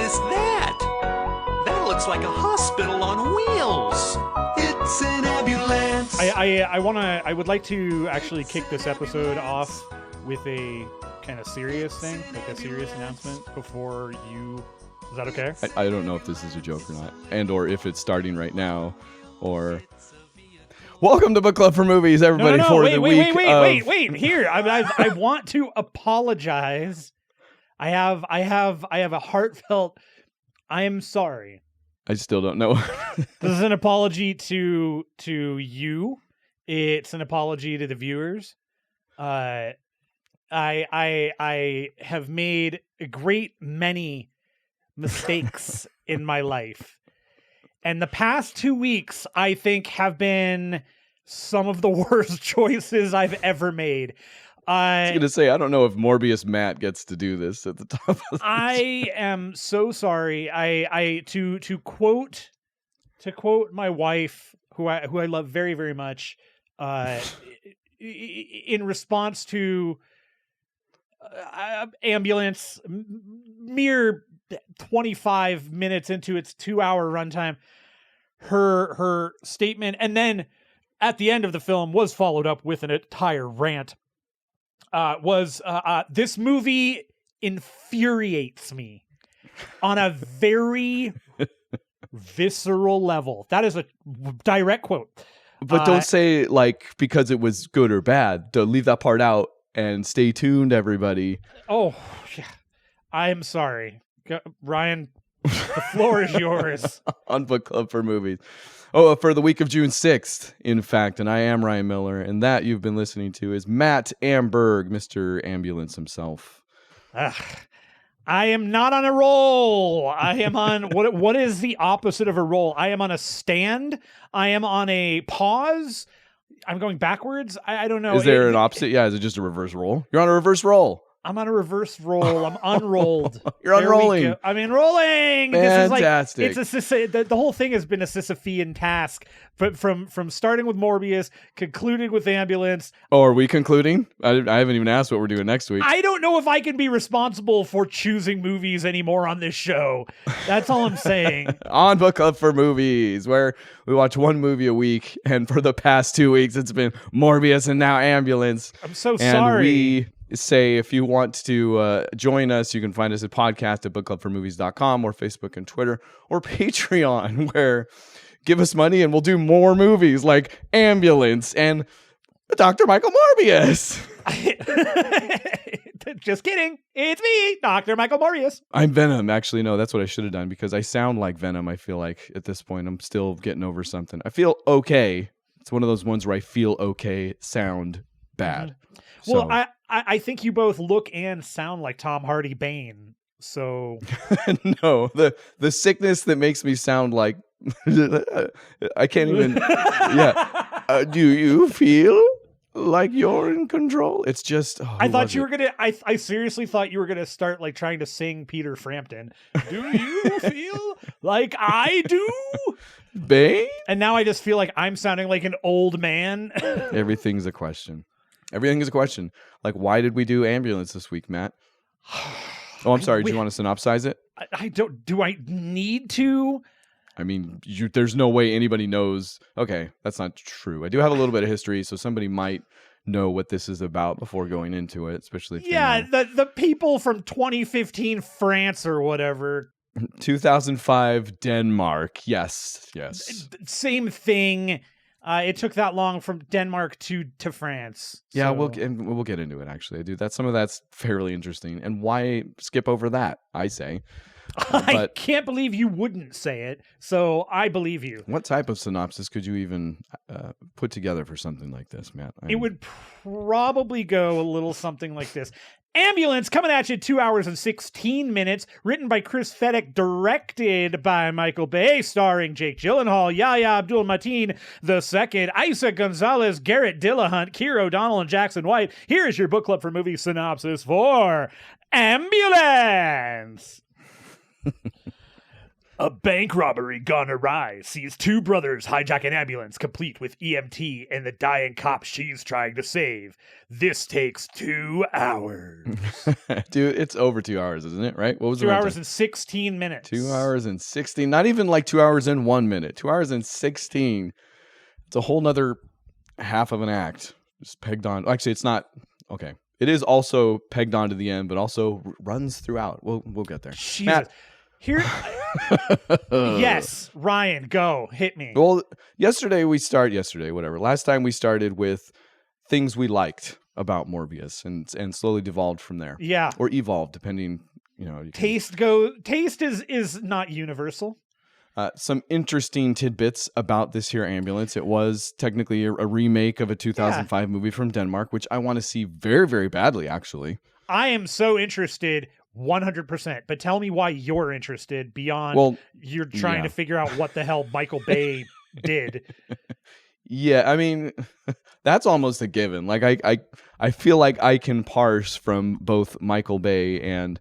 is that? That looks like a hospital on wheels. It's an ambulance. I would like to actually kick this episode off with a kind of serious thing, like a serious announcement before you. Is that okay? I don't know if this is a joke or not, and or if it's starting right now, or. Welcome to Book Club for Movies, everybody. Wait. Here, I want to apologize. I have a heartfelt. I am sorry. I still don't know. This is an apology to you. It's an apology to the viewers. I have made a great many mistakes in my life. And the past 2 weeks, I think, have been some of the worst choices I've ever made. I was going to say, I don't know if Morbius Matt gets to do this at the top of this. I am so sorry. To quote my wife, who I love very, very much, in response to ambulance, mere 25 minutes into its 2-hour runtime, her statement, and then at the end of the film was followed up with an entire rant, was this movie infuriates me on a very visceral level. That is a direct quote. But don't say like because it was good or bad. Don't leave that part out and stay tuned, everybody. Oh, yeah. I am sorry. Ryan, the floor is yours. On Book Club for Movies. Oh, for the week of June 6th, in fact. And I am Ryan Miller. And that you've been listening to is Matt Amberg, Mr. Ambulance himself. I am not on a roll. I am on, what is the opposite of a roll? I am on a stand. I am on a pause. I'm going backwards. I don't know. Is there an opposite? Yeah, is it just a reverse roll? You're on a reverse roll. I'm on a reverse roll. I'm unrolled. You're unrolling. I'm enrolling. Fantastic. This is like the whole thing has been a Sisyphean task, but from starting with Morbius, concluding with Ambulance. Oh, are we concluding? I haven't even asked what we're doing next week. I don't know if I can be responsible for choosing movies anymore on this show. That's all I'm saying. On Book Club for Movies, where we watch one movie a week, and for the past 2 weeks, it's been Morbius and now Ambulance. I'm so sorry. We say if you want to join us, you can find us at podcast@bookclubformovies.com or Facebook and Twitter or Patreon, where give us money and we'll do more movies like Ambulance and Dr. Michael Morbius. Just kidding. It's me, Dr. Michael Morbius. I'm Venom. Actually, no, that's what I should have done because I sound like Venom. I feel like at this point I'm still getting over something. I feel okay. It's one of those ones where I feel okay, sound bad. Mm-hmm. Well, I think you both look and sound like Tom Hardy Bane. So no, the sickness that makes me sound like I can't even. Yeah, do you feel like you're in control? It's just. I thought you were gonna. I seriously thought you were gonna start like trying to sing Peter Frampton. Do you feel like I do? Bane? And now I just feel like I'm sounding like an old man. Everything's a question. Everything is a question. Like, why did we do Ambulance this week, Matt? Oh, I'm sorry. Do you want to synopsize it? I don't. Do I need to? I mean, there's no way anybody knows. Okay, that's not true. I do have a little bit of history, so somebody might know what this is about before going into it, especially if the people from 2015 France or whatever. 2005 Denmark. Yes. Same thing. It took that long from Denmark to France. Yeah, so. we'll get into it. Actually, dude, some of that's fairly interesting. And why skip over that? I say. I can't believe you wouldn't say it. So I believe you. What type of synopsis could you even put together for something like this, Matt? It would probably go a little something like this. Ambulance coming at you 2 hours and 16 minutes, written by Chris Fedek, directed by Michael Bay, starring Jake Gyllenhaal, Yahya Abdul-Mateen II, Isa Gonzalez, Garrett Dillahunt, Keira O'Donnell, and Jackson White. Here is your Book Club for Movies synopsis for Ambulance. A bank robbery gone awry sees two brothers hijack an ambulance complete with EMT and the dying cop she's trying to save. This takes 2 hours. Dude, it's over 2 hours, isn't it? Right? What was 2 the hours runtime? and 16 minutes. 2 hours and 16. Not even like 2 hours and 1 minute. 2 hours and 16. It's a whole nother half of an act. Just pegged on. Actually, it's not. Okay. It is also pegged on to the end, but also runs throughout. We'll get there. Jesus. Matt. Here. Yes, Ryan, go hit me. Well, last time we started with things we liked about Morbius and slowly devolved from there. Yeah. Or evolved, depending, Taste is not universal. Some interesting tidbits about this here ambulance. It was technically a remake of a 2005 movie from Denmark, which I want to see very, very badly, actually. I am so interested 100%, but tell me why you're interested beyond you're trying to figure out what the hell Michael Bay did. Yeah, I mean, that's almost a given. Like I feel like I can parse from both Michael Bay and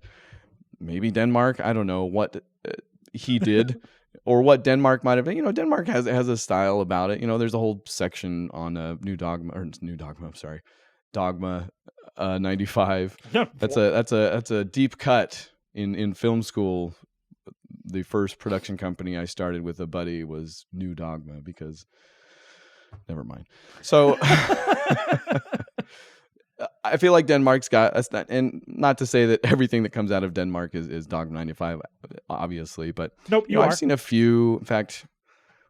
maybe Denmark. I don't know what he did or what Denmark might have done. Denmark has a style about it. There's a whole section on Dogma 95. That's a deep cut in film school. The first production company I started with a buddy was New Dogma because never mind. So I feel like Denmark's got us, and not to say that everything that comes out of Denmark is Dogma 95, obviously, but nope, I've seen a few. In fact,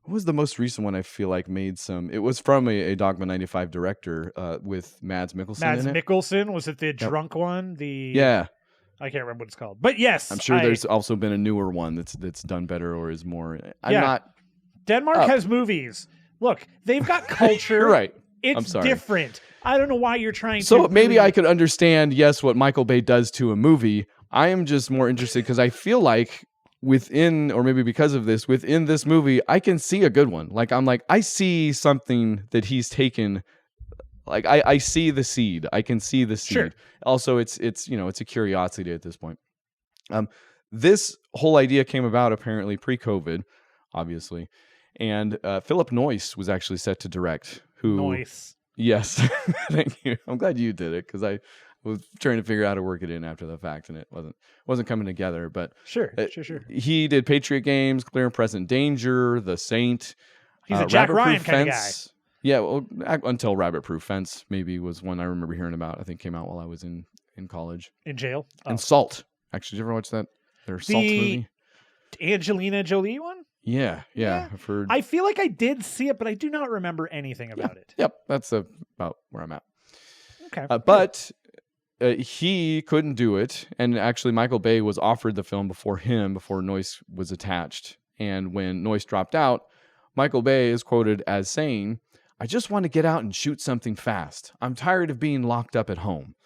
what was the most recent one I feel like made some? It was from a Dogma 95 director with Mads Mikkelsen. Mads in it. Mikkelsen, was it the drunk one? Yeah. I can't remember what it's called. But yes. I'm sure there's also been a newer one that's done better or is more. Denmark has movies. Look, they've got culture. You're right. It's different. I don't know why you're trying to. So maybe I could understand, yes, what Michael Bay does to a movie. I am just more interested because I feel like within, or maybe because of this, within this movie, I can see a good one. I see something that he's taken. Like I see the seed. I can see the seed. Sure. Also, it's a curiosity at this point. This whole idea came about apparently pre-COVID, obviously, and Philip Noyce was actually set to direct. Noyce. Yes, thank you. I'm glad you did it because I was trying to figure out how to work it in after the fact, and it wasn't coming together. But sure. He did Patriot Games, Clear and Present Danger, The Saint. He's a Jack Ryan kind of guy. Yeah, well, until Rabbit Proof Fence maybe was one I remember hearing about. I think came out while I was in college. In jail? Oh. And Salt. Actually, did you ever watch that? Their Salt movie? Angelina Jolie one? Yeah. I've heard. I feel like I did see it, but I do not remember anything about it. Yep, that's about where I'm at. Okay. But he couldn't do it. And actually, Michael Bay was offered the film before Noyce was attached. And when Noyce dropped out, Michael Bay is quoted as saying, "I just want to get out and shoot something fast. I'm tired of being locked up at home."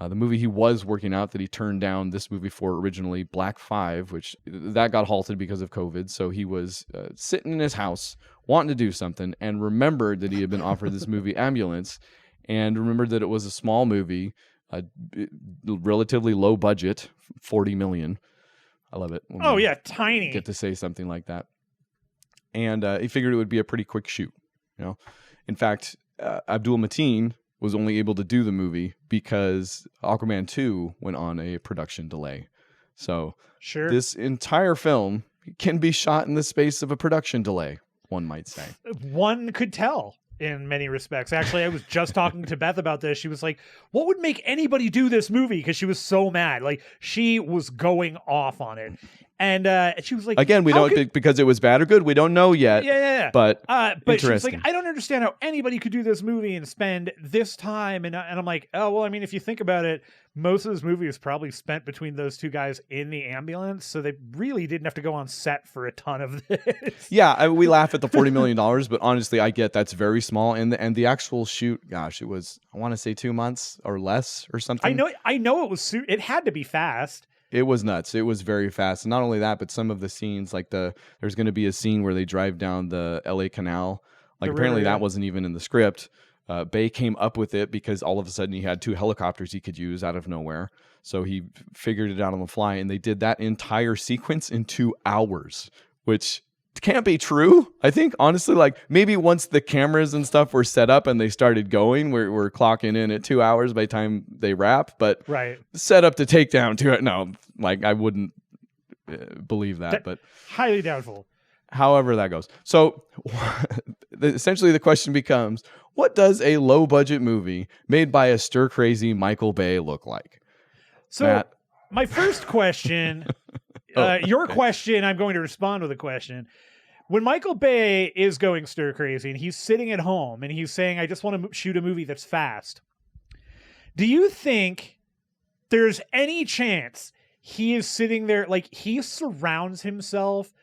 The movie he was working out that he turned down this movie for originally, Black 5, which that got halted because of COVID. So he was sitting in his house wanting to do something and remembered that he had been offered this movie Ambulance and remembered that it was a small movie, relatively low budget, $40 million. I love it. Oh, yeah, tiny. Get to say something like that. And he figured it would be a pretty quick shoot. In fact, Abdul Mateen was only able to do the movie because Aquaman 2 went on a production delay. So this entire film can be shot in the space of a production delay, one might say. One could tell in many respects. Actually, I was just talking to Beth about this. She was like, what would make anybody do this movie? Because she was so mad. Like, she was going off on it. And she was like, again, we don't because it was bad or good. We don't know yet. Yeah. But she was like, I don't understand how anybody could do this movie and spend this time. And I'm like, oh, well, I mean, if you think about it, most of this movie was probably spent between those two guys in the ambulance. So they really didn't have to go on set for a ton of this. Yeah, we laugh at the $40 million, but honestly, I get that's very small. And the actual shoot, gosh, it was, I want to say 2 months or less or something. I know it was, it had to be fast. It was nuts. It was very fast. And not only that, but some of the scenes, like there's going to be a scene where they drive down the LA Canal. Like apparently that wasn't even in the script. Bay came up with it because all of a sudden he had 2 helicopters he could use out of nowhere. So he figured it out on the fly, and they did that entire sequence in 2 hours, which can't be true. I think honestly, like maybe once the cameras and stuff were set up and they started going, we're clocking in at 2 hours by the time they wrap. But right, set up to take down no, like I wouldn't believe that, but highly doubtful. However that goes. So essentially the question becomes, what does a low budget movie made by a stir crazy Michael Bay look like? So Matt? My first question, your question, I'm going to respond with a question. When Michael Bay is going stir crazy and he's sitting at home and he's saying, I just want to shoot a movie that's fast, do you think there's any chance he is sitting there, like he surrounds himself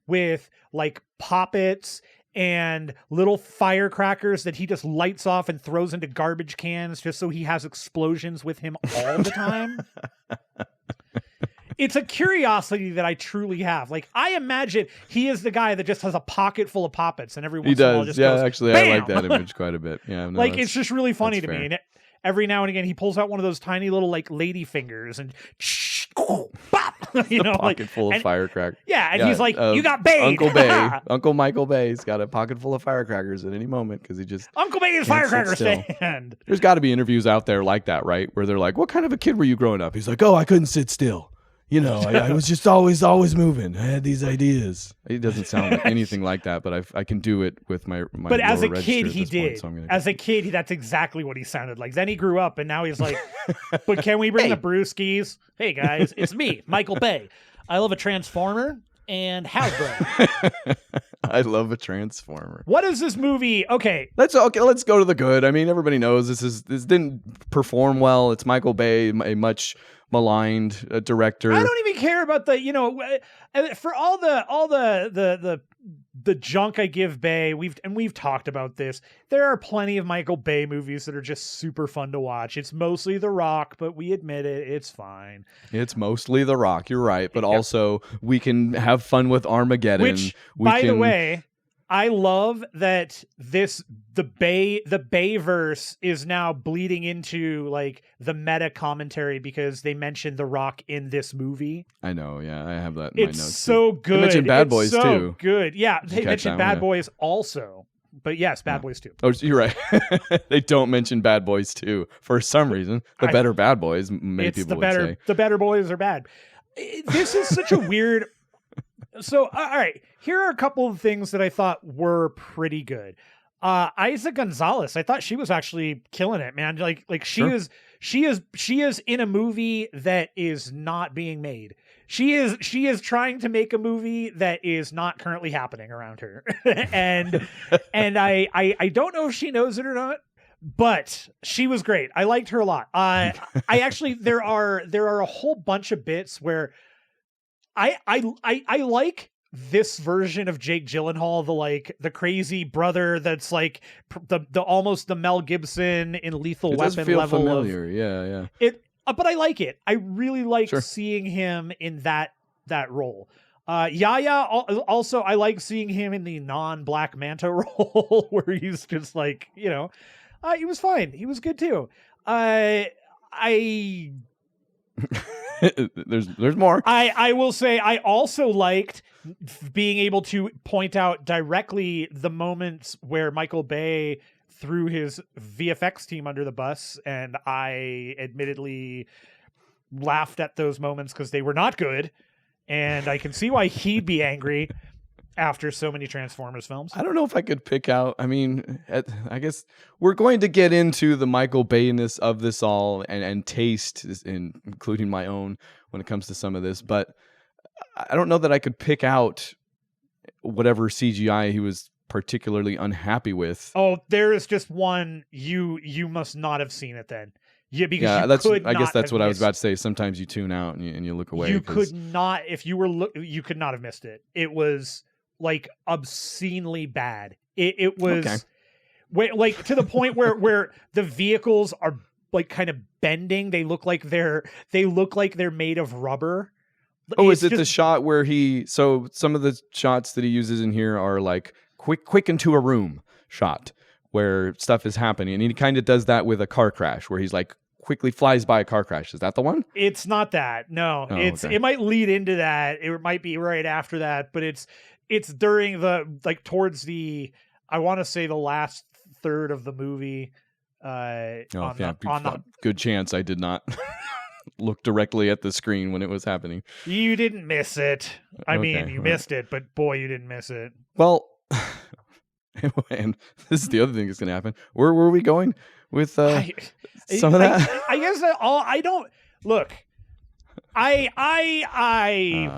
with like poppets and little firecrackers that he just lights off and throws into garbage cans just so he has explosions with him all the time? It's a curiosity that I truly have. Like, I imagine he is the guy that just has a pocket full of poppets and every once in a while just goes, actually, bam! I like that image quite a bit. Yeah, no, like it's just really funny to fair. me. And every now and again, he pulls out one of those tiny little like lady fingers and bop, you know, pocket full of firecrackers. Yeah, and he's like, "You got Bay, Uncle Bay, Uncle Michael Bay's got a pocket full of firecrackers at any moment because he just Uncle Bay's firecracker stand." There's got to be interviews out there like that, right? Where they're like, "What kind of a kid were you growing up?" He's like, "Oh, I couldn't sit still. You know, I was just always moving. I had these ideas." It doesn't sound like anything like that, but I can do it with my But as a kid, he did. Point, so as a kid, that's exactly what he sounded like. Then he grew up, and now he's like, "But can we bring the brewskis? Hey guys, it's me, Michael Bay. I love a Transformer and Hasbro." I love a Transformer. What is this movie? Okay, let's go to the good. I mean, everybody knows this didn't perform well. It's Michael Bay, a much maligned director. I don't even care about the, you know, for all the junk I give Bay. We've talked about this. There are plenty of Michael Bay movies that are just super fun to watch. It's mostly The Rock, but we admit it, it's fine. It's mostly The Rock. You're right, but also we can have fun with Armageddon. Which, by the way, I love that the Bayverse is now bleeding into like the meta commentary because they mentioned The Rock in this movie. I know, yeah, I have that in my notes. It's so good. They mentioned Bad Boys too. Good, yeah. They mentioned Bad Boys also, but yes, Bad Boys too. Oh, you're right. They don't mention Bad Boys 2 for some reason. The better Bad Boys, many people would say. The better boys are bad. This is such a weird. So, all right, here are a couple of things that I thought were pretty good. Isa Gonzalez, I thought she was actually killing it, man. Like she is in a movie that is not being made. She is trying to make a movie that is not currently happening around her. and I don't know if she knows it or not, but she was great. I liked her a lot. I actually, there are a whole bunch of bits where I like this version of Jake Gyllenhaal, the crazy brother that's like the almost the Mel Gibson in Lethal Weapon does feel level. Familiar. Yeah. But I like it. I really like seeing him in that role. Yaya also, I like seeing him in the non-Black Manta role where he's just like, you know, he was fine. He was good too. There's more. I will say I also liked being able to point out directly the moments where Michael Bay threw his VFX team under the bus, and I admittedly laughed at those moments because they were not good, and I can see why he'd be angry after so many Transformers films. I don't know if I could pick out. I mean, I guess we're going to get into the Michael Bay-ness of this all and taste, including my own, when it comes to some of this. But I don't know that I could pick out whatever CGI he was particularly unhappy with. Oh, there is just one. You must not have seen it then. Yeah, because I guess that's what I was about to say. Sometimes you tune out and you look away. You could not, if you were you could not have missed it. It was like obscenely bad. It was like to the point where the vehicles are like kind of bending. They look like they're made of rubber. Oh, is it the shot where so some of the shots that he uses in here are like quick into a room shot where stuff is happening, and he kind of does that with a car crash where he's like quickly flies by a car crash. Is that the one? It's not that. No, Oh, it's okay. it might lead into that. It might be right after that, but it's during the towards the, I want to say, the last third of the movie. Good chance I did not look directly at the screen when it was happening. You didn't miss it. I mean, Okay, you all right. missed it, but boy, you didn't miss it. Well, and this is the other thing that's going to happen. Where were we going with some of that? I guess that all I don't look. I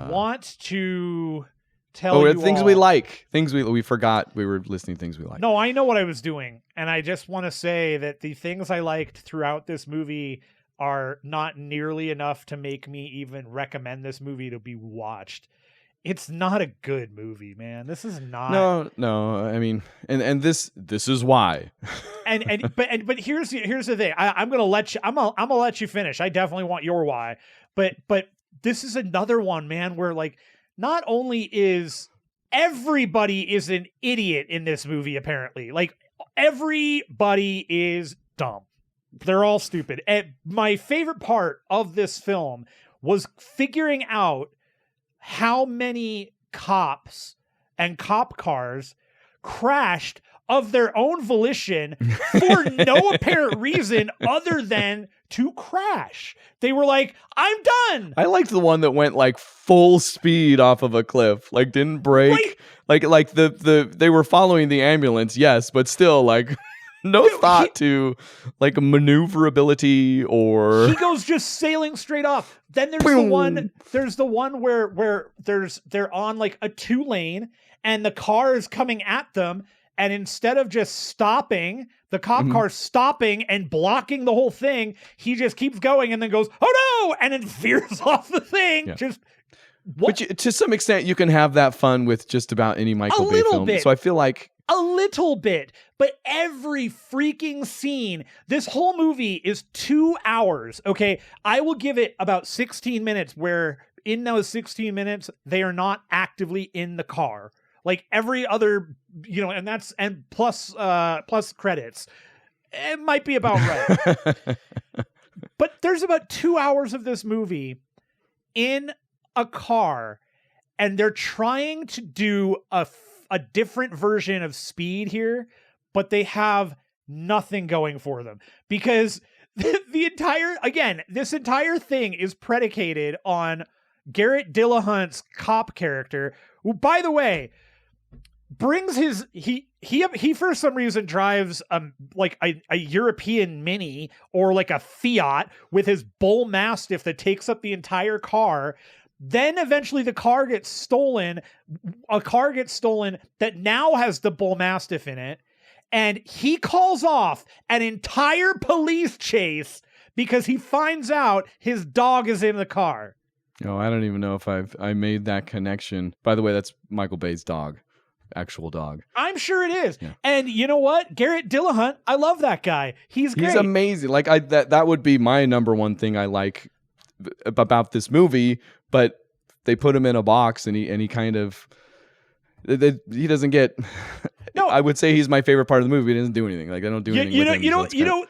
want to tell you things all, we like. Things we forgot we were listing things we like. No, I know what I was doing, and I just want to say that the things I liked throughout this movie are not nearly enough to make me even recommend this movie to be watched. It's not a good movie, man. This is not. No. I mean, and this is why. but here's the thing. I'm gonna let you finish. I definitely want your why. But this is another one, man, where like not only is everybody is an idiot in this movie, apparently. Like everybody is dumb. They're all stupid. And my favorite part of this film was figuring out how many cops and cop cars crashed of their own volition for no apparent reason other than to crash. They were like, I'm done. I liked the one that went like full speed off of a cliff, like didn't brake. Right. Like they were following the ambulance, yes, but still like no thought to like maneuverability or he goes just sailing straight off. Then there's the one where they're on like a 2-lane and the car is coming at them. And instead of just stopping, the cop car stopping and blocking the whole thing, he just keeps going and then goes, oh no! And then veers off the thing. Yeah. Just what? Which, to some extent, you can have that fun with just about any Michael Bay film. Bit. So I feel like a little bit, but every freaking scene, this whole movie is 2 hours. Okay. I will give it about 16 minutes where in those 16 minutes, they are not actively in the car. Like every other, and plus credits. It might be about right. But there's about 2 hours of this movie in a car, and they're trying to do a different version of Speed here, but they have nothing going for them because this entire thing is predicated on Garrett Dillahunt's cop character, who, by the way, brings he for some reason drives like a European Mini or like a Fiat with his bull mastiff that takes up the entire car. Then eventually a car gets stolen that now has the bull mastiff in it, and he calls off an entire police chase because he finds out his dog is in the car. No, I don't even know if I made that connection. By the way, that's Michael Bay's dog. Actual dog. I'm sure it is. Yeah. And you know what? Garrett Dillahunt, I love that guy. He's great. He's amazing. Like that would be my number one thing I like about this movie, but they put him in a box and he kind of he doesn't get no. I would say he's my favorite part of the movie. He doesn't do anything. Like I don't do anything with him.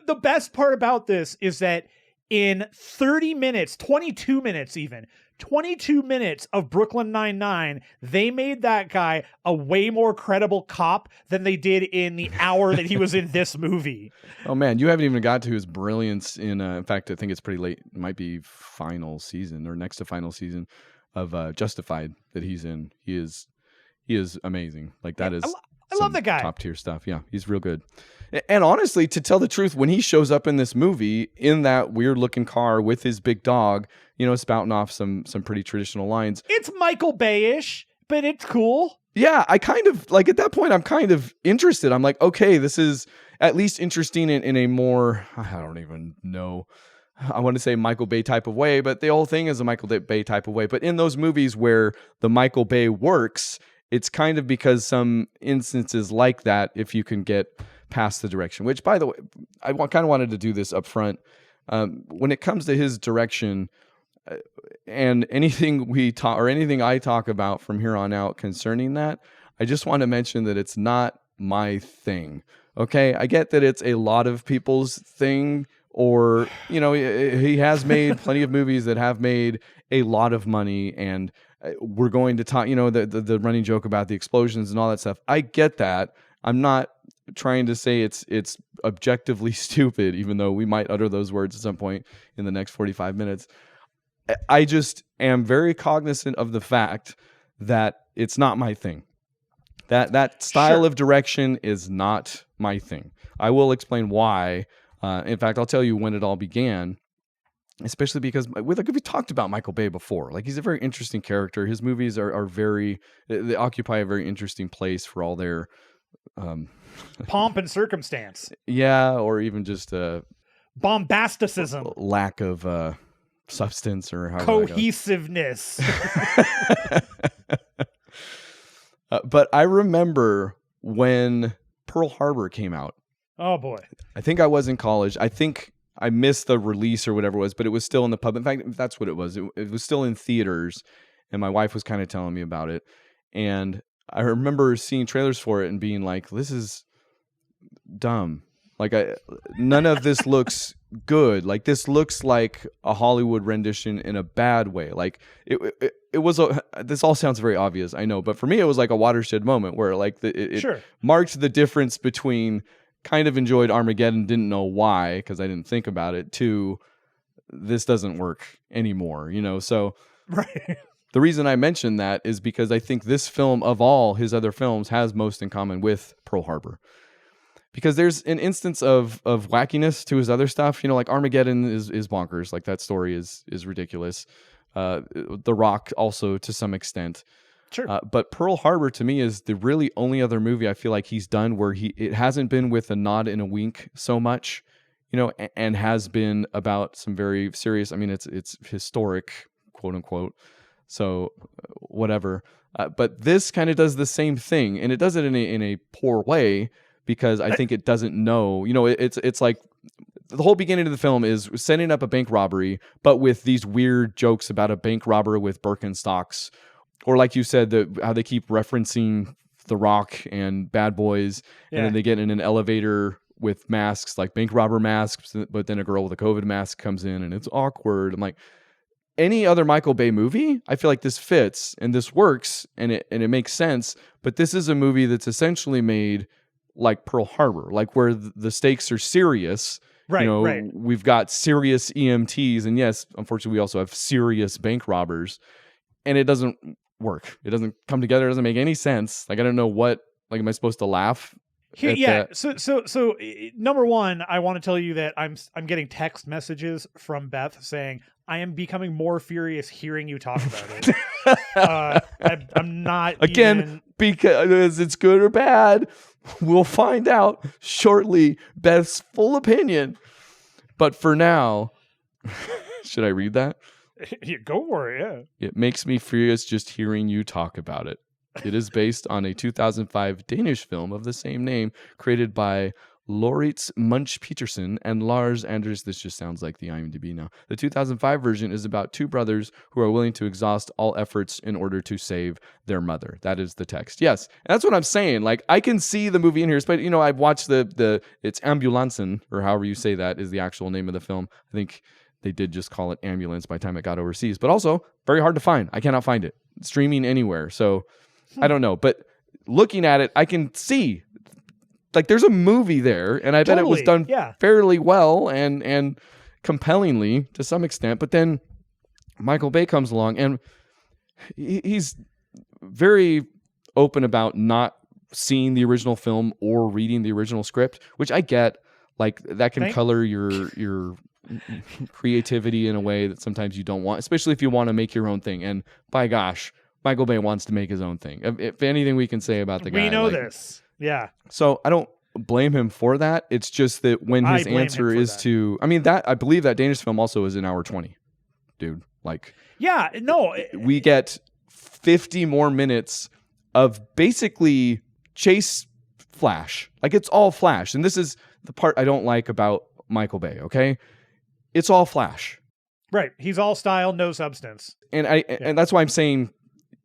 The best part about this is that in 30 minutes, 22 minutes even, 22 minutes of Brooklyn Nine-Nine, they made that guy a way more credible cop than they did in the hour that he was in this movie. Oh man, you haven't even got to his brilliance in fact, I think it's pretty late. It might be final season or next to final season of Justified that he's in. He is amazing. Like that is I love the guy. Top tier stuff. Yeah, he's real good. And honestly, to tell the truth, when he shows up in this movie in that weird looking car with his big dog, spouting off some pretty traditional lines. It's Michael Bay-ish, but it's cool. Yeah, I kind of like at that point, I'm kind of interested. I'm like, okay, this is at least interesting in a more, I don't even know. I want to say Michael Bay type of way, but the whole thing is a Michael Bay type of way. But in those movies where the Michael Bay works, it's kind of because some instances like that, if you can get past the direction, which by the way, I kind of wanted to do this up front. When it comes to his direction and anything we talk or anything I talk about from here on out concerning that, I just want to mention that it's not my thing. Okay. I get that it's a lot of people's thing, or he has made plenty of movies that have made a lot of money, and we're going to talk, the running joke about the explosions and all that stuff. I get that. I'm not trying to say it's objectively stupid, even though we might utter those words at some point in the next 45 minutes. I just am very cognizant of the fact that it's not my thing. That style of direction is not my thing. I will explain why. In fact, I'll tell you when it all began, especially because we've talked about Michael Bay before. Like, he's a very interesting character. His movies they occupy a very interesting place for all their pomp and circumstance. Yeah, or even just bombasticism, lack of substance, or how cohesiveness. But I remember when Pearl Harbor came out. Oh boy. I think I was in college. I think I missed the release or whatever it was, but it was still in the pub. In fact, that's what it was. It was still in theaters, and my wife was kind of telling me about it. And I remember seeing trailers for it and being like, this is dumb. Like, none of this looks good. Like, this looks like a Hollywood rendition in a bad way. Like, it was this all sounds very obvious, I know, but for me it was like a watershed moment where like it marked the difference between kind of enjoyed Armageddon, didn't know why because I didn't think about it, to this doesn't work anymore, so right. The reason I mention that is because I think this film, of all his other films, has most in common with Pearl Harbor. Because there's an instance of wackiness to his other stuff. Like Armageddon is bonkers. Like, that story is ridiculous. The Rock also to some extent. Sure. But Pearl Harbor to me is the really only other movie I feel like he's done where it hasn't been with a nod and a wink so much, and has been about some very serious. I mean, it's historic, quote unquote. So whatever. But this kind of does the same thing, and it does it in a poor way because I think it doesn't know. It's like the whole beginning of the film is setting up a bank robbery, but with these weird jokes about a bank robber with Birkenstocks. Or like you said, how they keep referencing The Rock and Bad Boys, and then they get in an elevator with masks, like bank robber masks, but then a girl with a COVID mask comes in, and it's awkward. I'm like, any other Michael Bay movie, I feel like this fits, and this works, and it makes sense, but this is a movie that's essentially made like Pearl Harbor, like where the stakes are serious. Right, right. We've got serious EMTs, and yes, unfortunately, we also have serious bank robbers, and it doesn't work. It doesn't come together. It doesn't make any sense. Like, I don't know what. Like, am I supposed to laugh? So number one, I want to tell you that I'm getting text messages from Beth saying I am becoming more furious hearing you talk about it. I'm not again because it's good or bad. We'll find out shortly. Beth's full opinion, but for now, should I read that? Go for it. Yeah. It makes me furious just hearing you talk about it. It is based on a 2005 Danish film of the same name, created by Lauritz Munch Peterson and Lars Anders. This just sounds like the IMDb now. The 2005 version is about two brothers who are willing to exhaust all efforts in order to save their mother. That is the text. Yes, and that's what I'm saying. Like, I can see the movie in here, but I've watched it's Ambulancen, or however you say that is the actual name of the film. I think they did just call it Ambulance by the time it got overseas, but also very hard to find. I cannot find it streaming anywhere. So I don't know, but looking at it, I can see like there's a movie there, and I bet it was done fairly well and compellingly to some extent. But then Michael Bay comes along, and he's very open about not seeing the original film or reading the original script, which I get. Like, that can color your creativity in a way that sometimes you don't want, especially if you want to make your own thing. And by gosh, Michael Bay wants to make his own thing. If anything we can say about the guy, we know this. Yeah. So I don't blame him for that. It's just that when his answer is to, I mean, that I believe that Danish film also is an hour 20, dude. Like, yeah, no, we get 50 more minutes of basically chase flash. Like, it's all flash. And this is the part I don't like about Michael Bay. Okay. It's all flash. Right. He's all style, no substance. And and that's why I'm saying,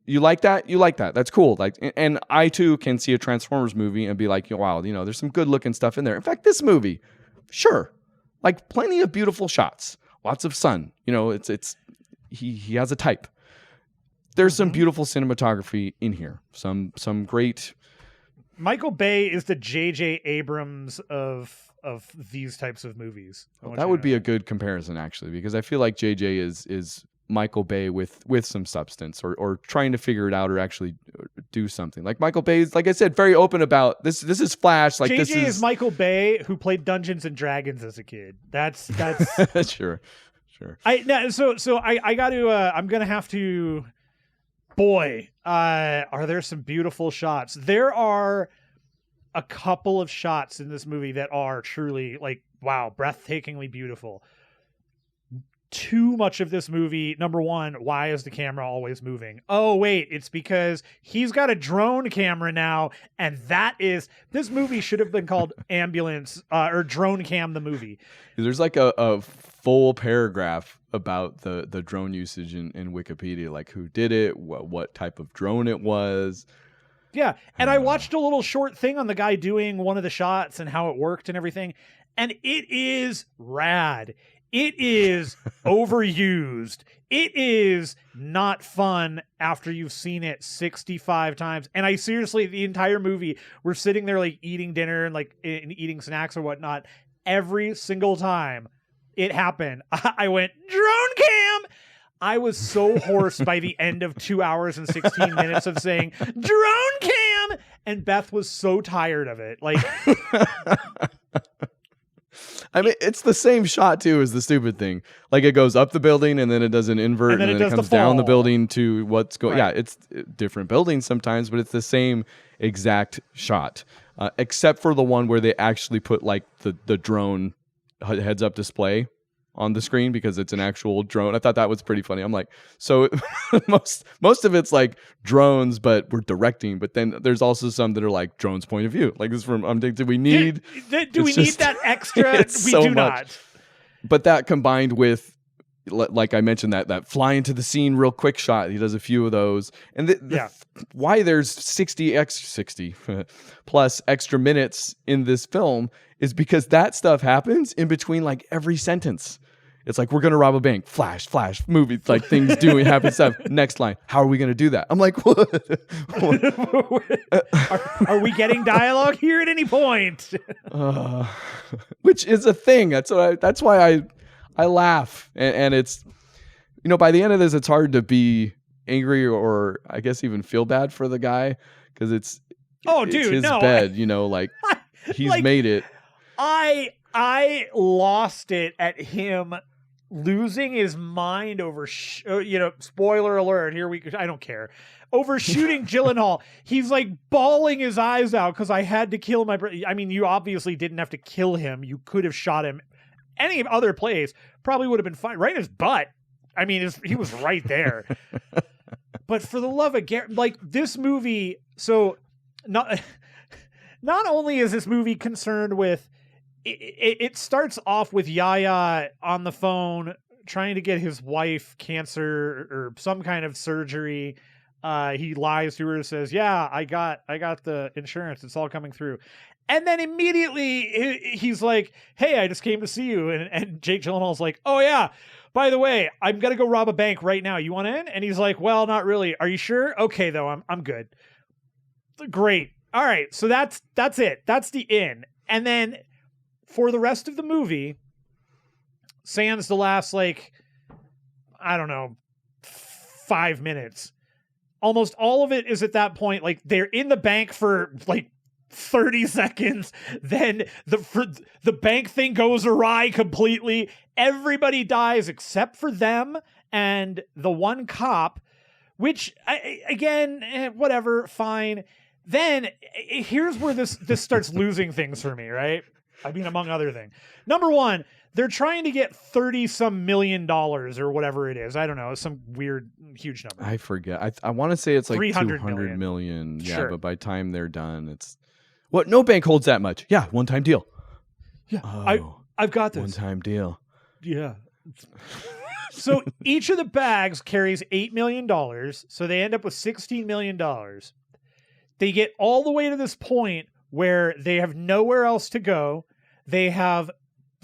you like that? You like that. That's cool. Like, and I too can see a Transformers movie and be like, wow, there's some good looking stuff in there. In fact, this movie, sure. like plenty of beautiful shots, lots of sun. You know, he has a type. There's some beautiful cinematography in here. Some great. Michael Bay is the J.J. Abrams of these types of movies. That would be a good comparison, actually, because I feel like J.J. is Michael Bay with some substance, or trying to figure it out, or actually do something. Like Michael Bay is, like I said, very open about this. This is Flash. Like J.J. this is Michael Bay who played Dungeons and Dragons as a kid. That's sure. I got to. I'm gonna have to. Boy, are there some beautiful shots? There are a couple of shots in this movie that are truly like, wow, breathtakingly beautiful. Too much of this movie. Number one, why is the camera always moving? Oh, wait, it's because he's got a drone camera now. And this movie should have been called Ambulance or Drone Cam the movie. There's like a full paragraph about the drone usage in Wikipedia, like who did it, what type of drone it was. Yeah. And I watched a little short thing on the guy doing one of the shots and how it worked and everything. And it is rad. It is overused. It is not fun after you've seen it 65 times. And I seriously, the entire movie, we're sitting there like eating dinner and like eating snacks or whatnot. Every single time it happened, I went, drone cam. I was so hoarse by the end of 2 hours and 16 minutes of saying drone cam. And Beth was so tired of it. Like, I mean, it's the same shot too as the stupid thing. Like it goes up the building and then it does an invert and then it comes down the building to what's going. Right. Yeah, it's different buildings sometimes, but it's the same exact shot, except for the one where they actually put like the drone heads up display on the screen because it's an actual drone. I thought that was pretty funny. I'm like, so most of it's like drones, but we're directing. But then there's also some that are like drones point of view. Like this from do we need? Do we need that extra? We so do much. not. But that combined with, like I mentioned, that fly into the scene real quick shot. He does a few of those, and why there's 60 plus extra minutes in this film is because that stuff happens in between like every sentence. It's like, we're going to rob a bank. Flash, movie, like things doing happen stuff. Next line. How are we going to do that? I'm like, what? Are we getting dialogue here at any point? Which is a thing. That's why I laugh. And it's, you know, by the end of this, it's hard to be angry or I guess even feel bad for the guy. Cause it's his bed, you know, like he's like, made it. I lost it at him losing his mind over, spoiler alert, I don't care, over shooting Gyllenhaal. He's like bawling his eyes out because I had to kill my brother. I mean, you obviously didn't have to kill him. You could have shot him any other place. Probably would have been fine. Right in his butt. I mean, he was right there. But for the love of Gary, like this movie, so not only is this movie concerned with, it starts off with Yahya on the phone trying to get his wife cancer or some kind of surgery. He lies to her, says, "Yeah, I got the insurance. It's all coming through." And then immediately he's like, "Hey, I just came to see you." And Jake Gyllenhaal's like, "Oh yeah, by the way, I'm gonna go rob a bank right now. You want in?" And he's like, "Well, not really. Are you sure?" "Okay, though, I'm good." Great. All right. So that's it. That's the in. And then for the rest of the movie, sans the last, like, I don't know, 5 minutes, almost all of it is at that point, like, they're in the bank for, like, 30 seconds. Then the bank thing goes awry completely. Everybody dies except for them and the one cop, which, again, whatever, fine. Then, here's where this starts losing things for me, right? I mean, among other things. Number one, they're trying to get $30-some million or whatever it is. I don't know. Some weird, huge number. I forget. I want to say it's like 300 200 million. Yeah, sure. But by the time they're done, it's... What? No bank holds that much. Yeah, one-time deal. Yeah, oh, I've got this. One-time deal. Yeah. So each of the bags carries $8 million. So they end up with $16 million. They get all the way to this point where they have nowhere else to go. They have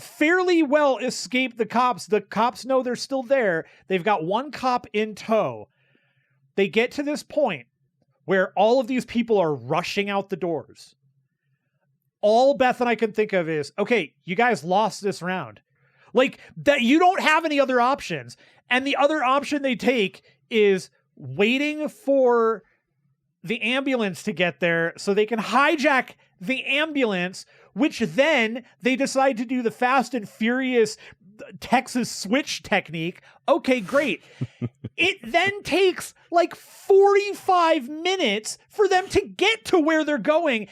fairly well escape the cops. The cops know they're still there. They've got one cop in tow. They get to this point where all of these people are rushing out the doors. All Beth and I can think of is, okay, you guys lost this round. Like, that you don't have any other options. And the other option they take is waiting for the ambulance to get there so they can hijack the ambulance, which then they decide to do the Fast and Furious Texas switch technique. Okay, great. It then takes like 45 minutes for them to get to where they're going.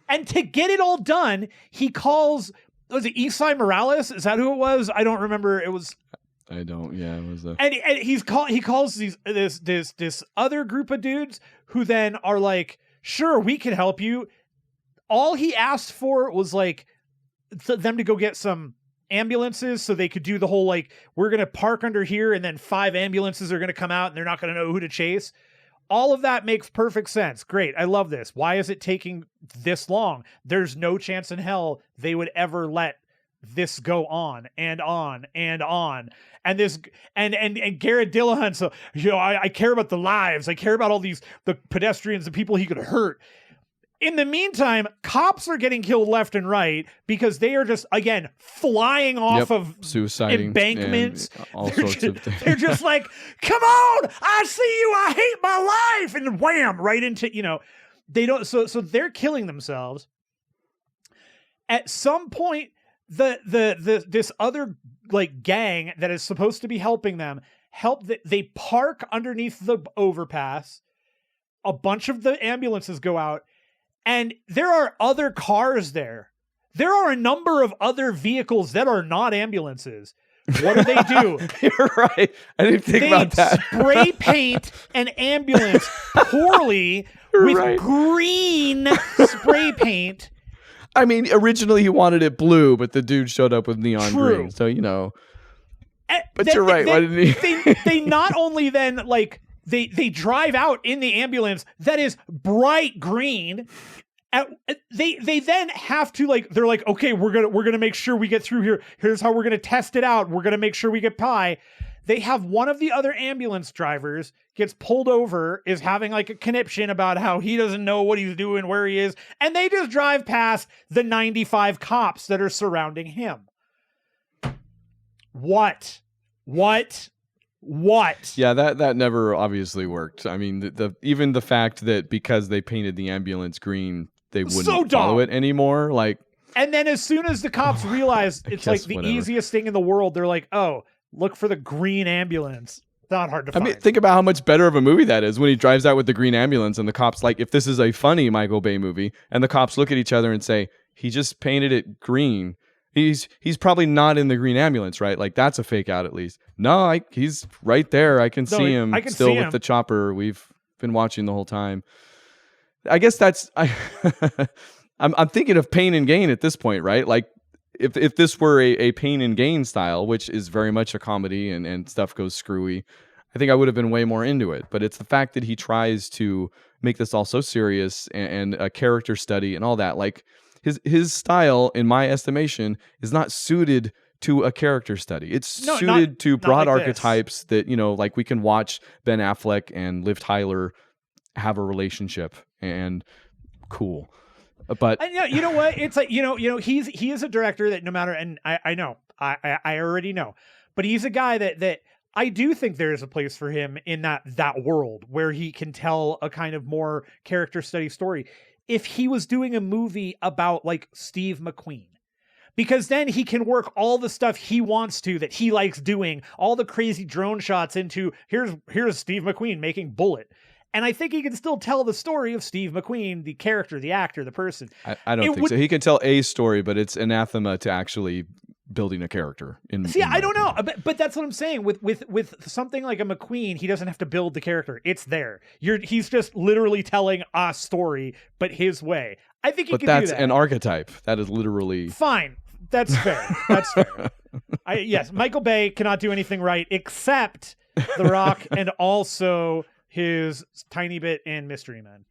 And to get it all done, he calls, was it Esai Morales? Is that who it was? I don't remember. It was... I don't. Yeah, it was. And he calls this other group of dudes who then are like, sure, we can help you. All he asked for was like them to go get some ambulances so they could do the whole like, we're gonna park under here and then 5 ambulances are gonna come out and they're not gonna know who to chase. All of that makes perfect sense. Great. I love this. Why is it taking this long? There's no chance in hell they would ever let this go on and on and on. And this and Garrett Dillahunt. So, you know, I care about the lives. I care about all the pedestrians, the people he could hurt. In the meantime, cops are getting killed left and right because they are just, again, flying off of suiciding embankments. All sorts of things. They're just like, come on, I see you, I hate my life. And wham, right into, you know, they don't, so they're killing themselves. At some point, this other like gang that is supposed to be helping them, they park underneath the overpass. A bunch of the ambulances go out. And there are other cars there. There are a number of other vehicles that are not ambulances. What do? You're right. I didn't think about that. Spray paint an ambulance poorly with green spray paint. I mean, originally he wanted it blue, but the dude showed up with neon green. So, you know. But you're right. Why didn't he? They not only then, like, they drive out in the ambulance that is bright green. They then have to, like, they're like, okay, we're gonna make sure we get through here. Here's how we're gonna test it out. We're gonna make sure we get pie. They have one of the other ambulance drivers gets pulled over, is having like a conniption about how he doesn't know what he's doing, where he is, and they just drive past the 95 cops that are surrounding him. What? Yeah, that never obviously worked. I mean, even the fact that because they painted the ambulance green, they wouldn't follow it anymore. Like, and then as soon as the cops realize it's like the easiest thing in the world, they're like, oh, look for the green ambulance. Not hard to find. I mean, think about how much better of a movie that is when he drives out with the green ambulance and the cops, like, if this is a funny Michael Bay movie and the cops look at each other and say, he just painted it green. He's probably not in the green ambulance, right? Like, that's a fake out at least. No, he's right there. I can see him still with the chopper. We've been watching the whole time. I guess that's I'm thinking of Pain and Gain at this point, right? Like, if this were a Pain and Gain style, which is very much a comedy and stuff goes screwy, I think I would have been way more into it. But it's the fact that he tries to make this all so serious and a character study and all that. Like, his style, in my estimation, is not suited to a character study. It's suited to broad archetypes that, you know, like we can watch Ben Affleck and Liv Tyler have a relationship and cool. But you know what? It's like, you know, he is a director that no matter, and I know, I already know, but he's a guy that I do think there is a place for him in that world where he can tell a kind of more character study story. If he was doing a movie about like Steve McQueen, because then he can work all the stuff he wants to, that he likes doing, all the crazy drone shots into here's Steve McQueen making Bullet. And I think he can still tell the story of Steve McQueen, the character, the actor, the person. I don't think so. He can tell a story, but it's anathema to actually building a character. I don't know, but that's what I'm saying. With something like a McQueen, he doesn't have to build the character; it's there. He's just literally telling a story, but his way. I think he can do that. But that's an archetype. That is literally fine. That's fair. That's fair. Yes, Michael Bay cannot do anything right except The Rock and also his tiny bit in Mystery Men.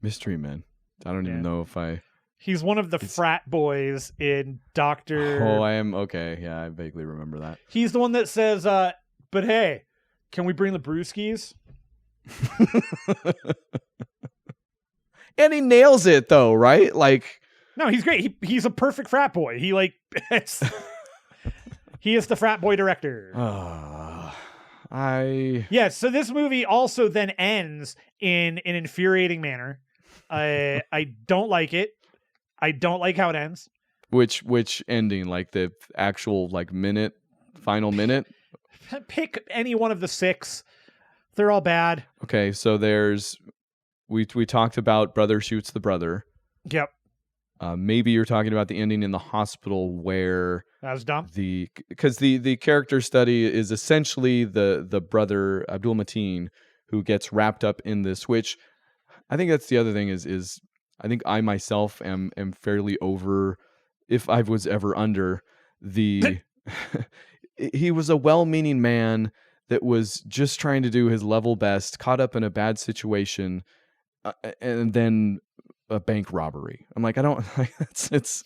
Mystery Men. I don't even know if I He's one of the frat boys in Doctor. Oh, I am okay. Yeah, I vaguely remember that. He's the one that says, "But hey, can we bring the brewskis?" And he nails it though, right? Like, no, he's great. He's a perfect frat boy. He he is the frat boy director. Yeah. So this movie also then ends in an infuriating manner. I don't like it. I don't like how it ends. Which ending? Like the actual final minute? Pick any one of the 6. They're all bad. Okay, so we talked about brother shoots the brother. Yep. Maybe you're talking about the ending in the hospital where that was dumb. Because the character study is essentially the brother Abdul Mateen who gets wrapped up in this. Which I think that's the other thing is I think I myself am fairly over. If I was ever under the, he was a well-meaning man that was just trying to do his level best, caught up in a bad situation, and then a bank robbery. I'm like, I don't like it's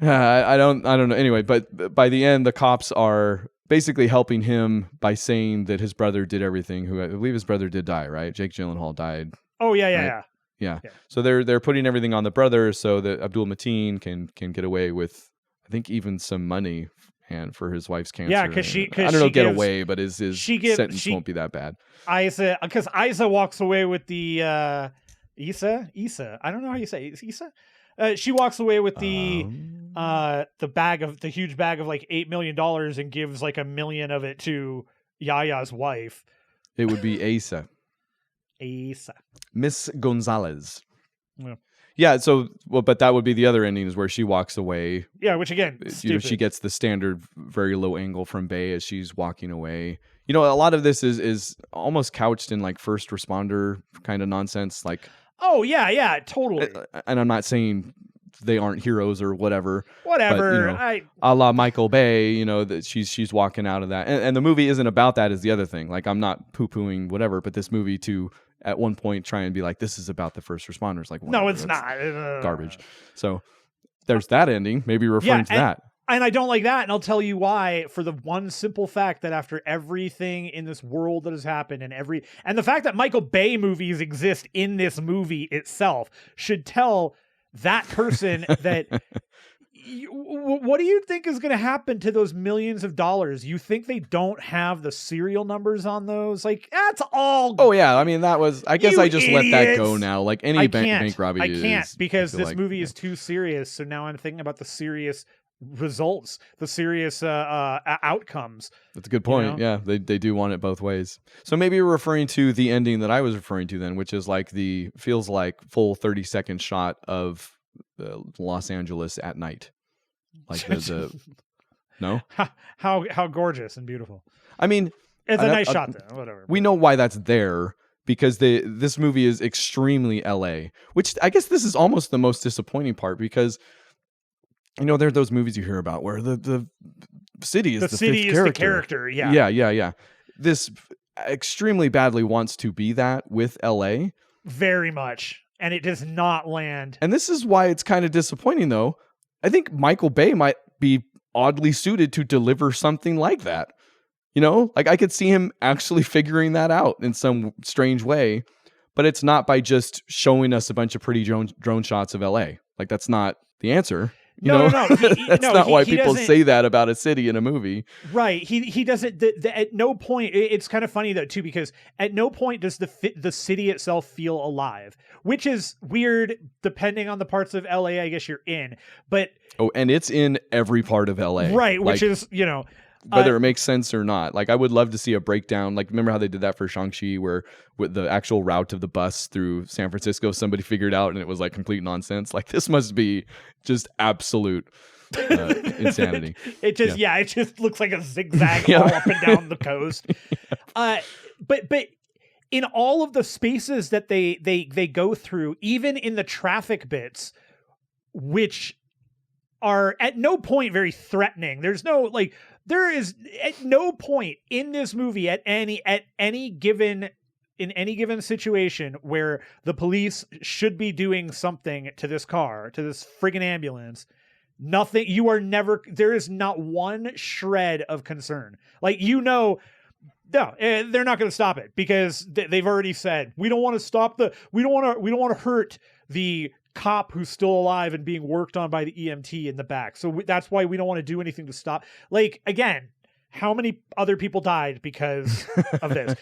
I don't know. Anyway, but by the end, the cops are basically helping him by saying that his brother did everything. Who I believe his brother did die, right? Jake Gyllenhaal died. Oh yeah, right? Yeah. So they're putting everything on the brother so that Abdul Mateen can get away with, I think, even some money and for his wife's cancer. Yeah, because I don't know, get away, but his sentence won't be that bad. Because Isa walks away with the Isa. I don't know how you say it. Isa. She walks away with the huge bag of like $8 million and gives like $1 million of it to Yaya's wife. It would be Asa. Miss Gonzalez. Yeah. So, but that would be the other ending is where she walks away. Yeah, which again, she gets the standard very low angle from Bay as she's walking away. A lot of this is almost couched in like first responder kind of nonsense. Like, oh yeah, totally. And I'm not saying they aren't heroes or whatever. But, a la Michael Bay, that she's walking out of that, and the movie isn't about that. Is the other thing. Like, I'm not poo-pooing whatever, but this movie too. At one point, try and be like, this is about the first responders. Like, no, it's not garbage. So there's that ending. Maybe referring to that. And I don't like that, and I'll tell you why. For the one simple fact that after everything in this world that has happened, and the fact that Michael Bay movies exist in this movie itself should tell that person that. What do you think is going to happen to those millions of dollars? You think they don't have the serial numbers on those? Like, that's all. Oh yeah, I mean that was. I guess I just let that go now. Like any bank robbery, I can't because this movie is too serious. So now I'm thinking about the serious results, the serious outcomes. That's a good point. Yeah, they do want it both ways. So maybe you're referring to the ending that I was referring to then, which is like feels like full 30-second shot of Los Angeles at night. Like the no? How gorgeous and beautiful. I mean, it's a nice shot though. Whatever. We know why that's there because this movie is extremely LA, which I guess this is almost the most disappointing part because there are those movies you hear about where the city is the fifth character. The character. Yeah. Yeah. This extremely badly wants to be that with LA. Very much. And it does not land. And this is why it's kind of disappointing though. I think Michael Bay might be oddly suited to deliver something like that. Like I could see him actually figuring that out in some strange way, but it's not by just showing us a bunch of pretty drone shots of LA. Like that's not the answer. No. That's not why people say that about a city in a movie. Right. He doesn't. At no point. It's kind of funny though too because at no point does the city itself feel alive, which is weird depending on the parts of LA I guess you're in. But and it's in every part of LA, right? Which is whether it makes sense or not. Like I would love to see a breakdown. Like remember how they did that for Shang-Chi where with the actual route of the bus through San Francisco, somebody figured out and it was like complete nonsense. Like this must be just absolute insanity. It just looks like a zigzag all up and down the coast. But in all of the spaces that they go through, even in the traffic bits, which are at no point very threatening. There is at no point in this movie at any given in any given situation where the police should be doing something to this car, to this friggin' ambulance, there is not one shred of concern. Like, no, they're not going to stop it because they've already said, we don't want to hurt the cop who's still alive and being worked on by the EMT in the back. So that's why we don't want to do anything to stop. Like, again, how many other people died because of this?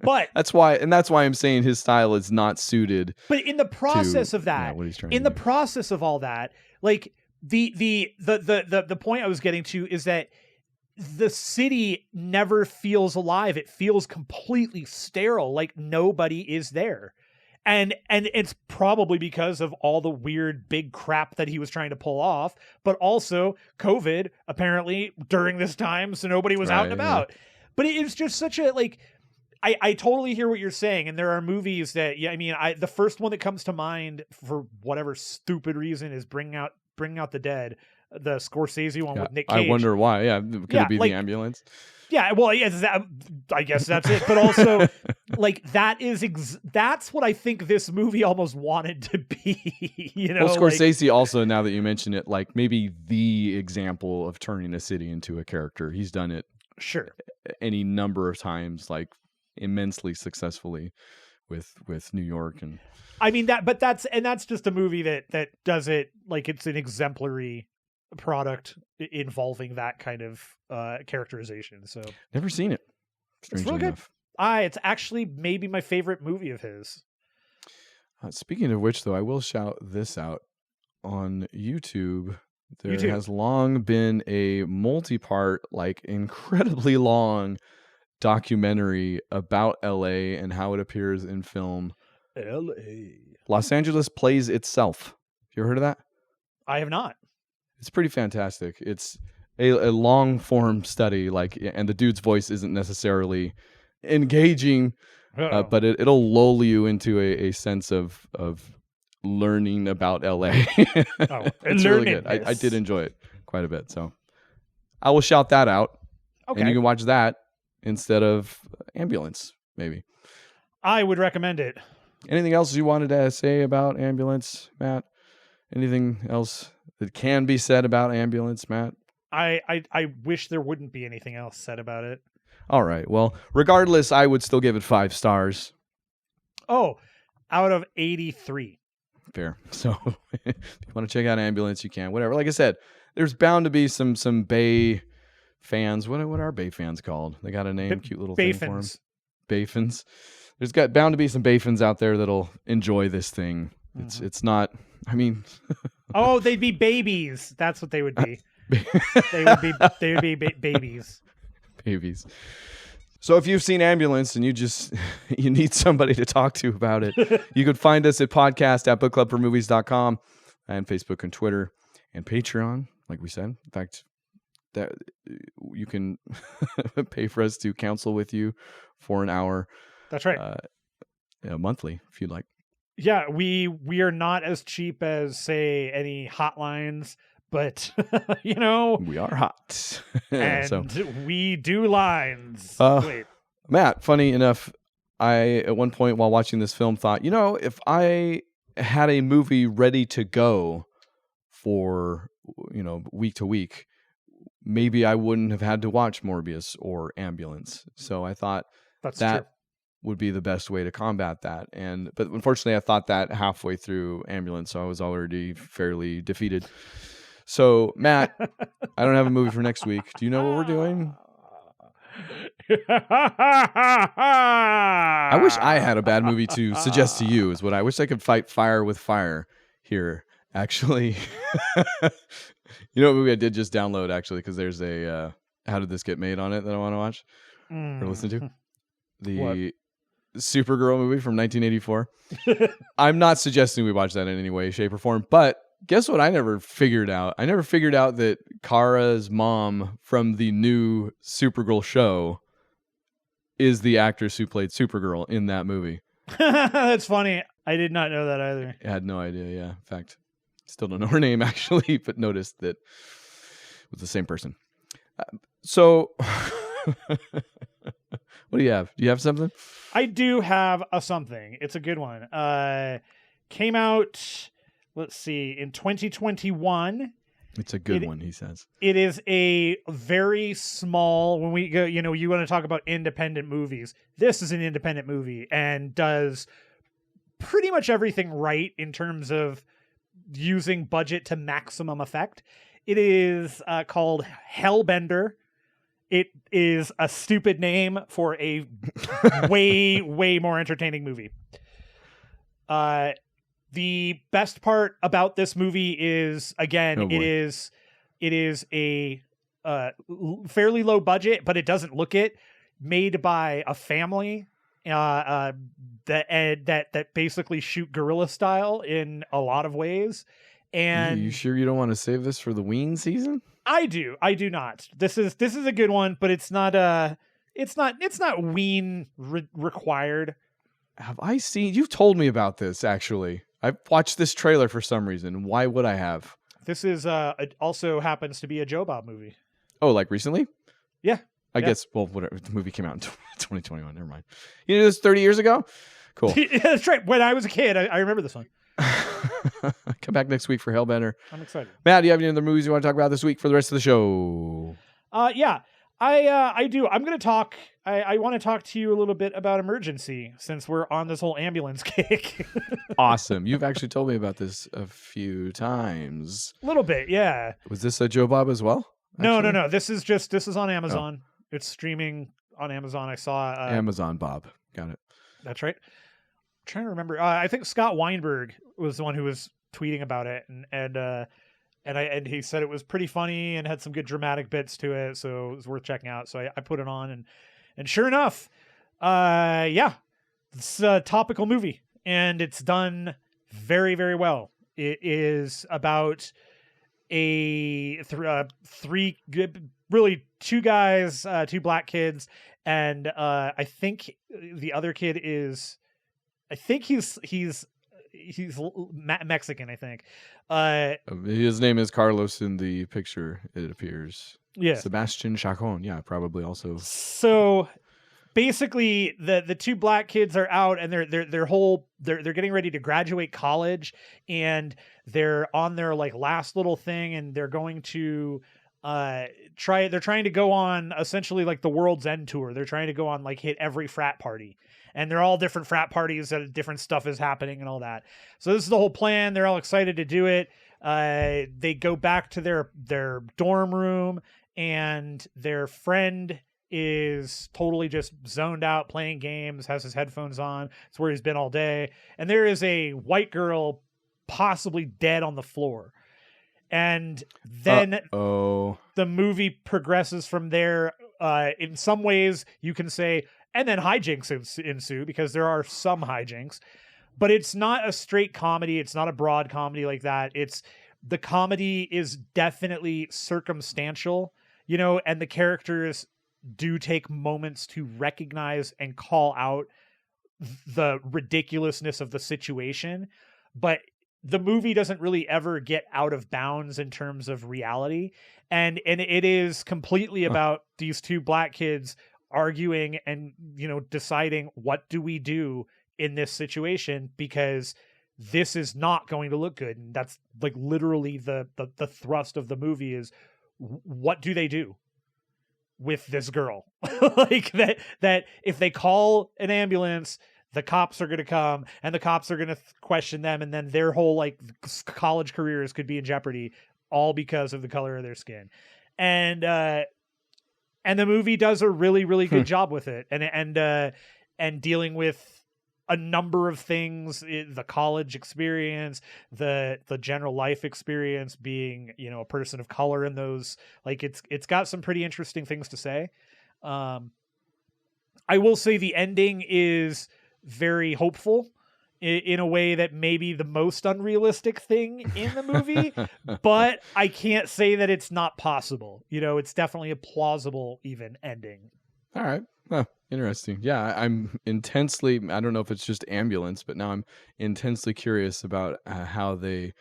But that's why I'm saying his style is not suited. But in the process of that, what he's trying in to the do. process of all that, like the point I was getting to is that the city never feels alive. It feels completely sterile, like nobody is there. And it's probably because of all the weird big crap that he was trying to pull off, but also COVID apparently during this time, so nobody was out and about. Yeah. But it's just such a, like, I totally hear what you're saying, and there are movies that, the first one that comes to mind for whatever stupid reason is Bring Out the Dead, the Scorsese one with Nick Cage. I wonder why. Yeah, could it be the ambulance? Yeah, well, I guess that's it. But also, like, that's what I think this movie almost wanted to be. Well, Scorsese also, now that you mention it, like maybe the example of turning a city into a character. He's done it, sure, any number of times, like immensely successfully with New York. And I mean that's just a movie that does it like it's an exemplary product involving that kind of characterization. So never seen it. It's really good. It's actually maybe my favorite movie of his. Speaking of which, though, I will shout this out on YouTube. There has long been a multi-part, like incredibly long documentary about LA and how it appears in film. LA. Los Angeles Plays Itself. You ever heard of that? I have not. It's pretty fantastic. It's a long form study, like, and the dude's voice isn't necessarily engaging, but it'll lull you into a sense of learning about LA. It's really good. I did enjoy it quite a bit. So I will shout that out. Okay. And you can watch that instead of Ambulance, maybe. I would recommend it. Anything else you wanted to say about Ambulance, Matt? Anything else that can be said about Ambulance, Matt? I wish there wouldn't be anything else said about it. All right. Well, regardless, I would still give it 5 stars. Oh, out of 83. Fair. So if you want to check out Ambulance, you can. Whatever. Like I said, there's bound to be some Bay fans. What are Bay fans called? They got a name, cute little thing for them. Bayfans. There's bound to be some Bayfans out there that'll enjoy this thing. It's not. I mean. Oh, they'd be babies. That's what they would be. They would be babies. Babies. So if you've seen Ambulance and you need somebody to talk to about it, you could find us at podcast@bookclubformovies.com and Facebook and Twitter and Patreon, like we said. In fact, that you can pay for us to counsel with you for an hour. That's right. Monthly, if you'd like. Yeah, we are not as cheap as, say, any hotlines, but we are hot, and we do lines. Wait, Matt, funny enough, I at one point while watching this film thought, if I had a movie ready to go for week to week, maybe I wouldn't have had to watch Morbius or Ambulance. So I thought that true. Would be the best way to combat that. But unfortunately I thought that halfway through Ambulance, so I was already fairly defeated. So Matt, I don't have a movie for next week. Do you know what we're doing? I wish I had a bad movie to suggest to you, is what I wish I could fight fire with fire here, actually. You know what movie I did just download, actually, because there's a How Did This Get Made on it that I want to watch or listen to. The Supergirl movie from 1984. I'm not suggesting we watch that in any way, shape, or form, but guess what I never figured out? I never figured out that Kara's mom from the new Supergirl show is the actress who played Supergirl in that movie. That's funny. I did not know that either. I had no idea, yeah. In fact, still don't know her name, actually, but noticed that it was the same person. So... What do you have? Do you have something? I do have a something. It's a good one. Came out, let's see, in 2021. It's a good one, he says. It is a very small, when we go, you want to talk about independent movies. This is an independent movie and does pretty much everything right in terms of using budget to maximum effect. It is called Hellbender. It is a stupid name for a way, way more entertaining movie. The best part about this movie is, again, it is a fairly low budget, but it doesn't look it. Made by a family that basically shoot guerrilla style in a lot of ways. And you sure you don't want to save this for the Ween season? I do not. This is a good one, but it's not Ween required. Have I seen? You've told me about this actually. I've watched this trailer for some reason. Why would I have? This is it also happens to be a Joe Bob movie. Oh, like recently? Yeah. I guess. Well, whatever. The movie came out in 2021. Never mind. You knew this 30 years ago? Cool. That's right. When I was a kid, I remember this one. Come back next week for Hellbender. I'm excited. Matt, do you have any other movies you want to talk about this week for the rest of the show? Yeah. I do. I'm going to talk. I want to talk to you a little bit about Emergency since we're on this whole ambulance kick. Awesome. You've actually told me about this a few times. A little bit, yeah. Was this a Joe Bob as well? Actually? No. This is on Amazon. Oh. It's streaming on Amazon. I saw Amazon Bob. Got it. That's right. I'm trying to remember. I think Scott Weinberg was the one who was tweeting about it, and he said it was pretty funny and had some good dramatic bits to it, so it was worth checking out. So I put it on, and sure enough, it's a topical movie, and it's done very, very well. It is about two guys, two black kids, and I think the other kid is, he's Mexican, I think. His name is Carlos in the picture, it appears. Yeah. Sebastian Chacon, yeah, probably also. So basically the two black kids are out and they're getting ready to graduate college, and they're on their like last little thing, and they're going to trying to go on essentially like the World's End tour. They're trying to go on like hit every frat party. And they're all different frat parties that different stuff is happening and all that. So this is the whole plan. They're all excited to do it. They go back to their dorm room, and their friend is totally just zoned out playing games, has his headphones on. It's where he's been all day. And there is a white girl possibly dead on the floor. And then the movie progresses from there. In some ways, you can say, and then hijinks ensue, because there are some hijinks, but it's not a straight comedy. It's not a broad comedy like that. The comedy is definitely circumstantial, and the characters do take moments to recognize and call out the ridiculousness of the situation, but the movie doesn't really ever get out of bounds in terms of reality. And it is completely about these two black kids arguing and, deciding what do we do in this situation, because this is not going to look good. And that's like literally the thrust of the movie is, what do they do with this girl? Like that if they call an ambulance, the cops are going to come, and the cops are going to question them, and then their whole like college careers could be in jeopardy, all because of the color of their skin. And the movie does a really, really good job with it, and dealing with a number of things: the college experience, the general life experience, being a person of color in those. Like it's got some pretty interesting things to say. I will say the ending is very hopeful in a way that may be the most unrealistic thing in the movie, but I can't say that it's not possible. It's definitely a plausible even ending. All right. Well, interesting. Yeah, I'm intensely, I don't know if it's just ambulance, but now I'm intensely curious about how they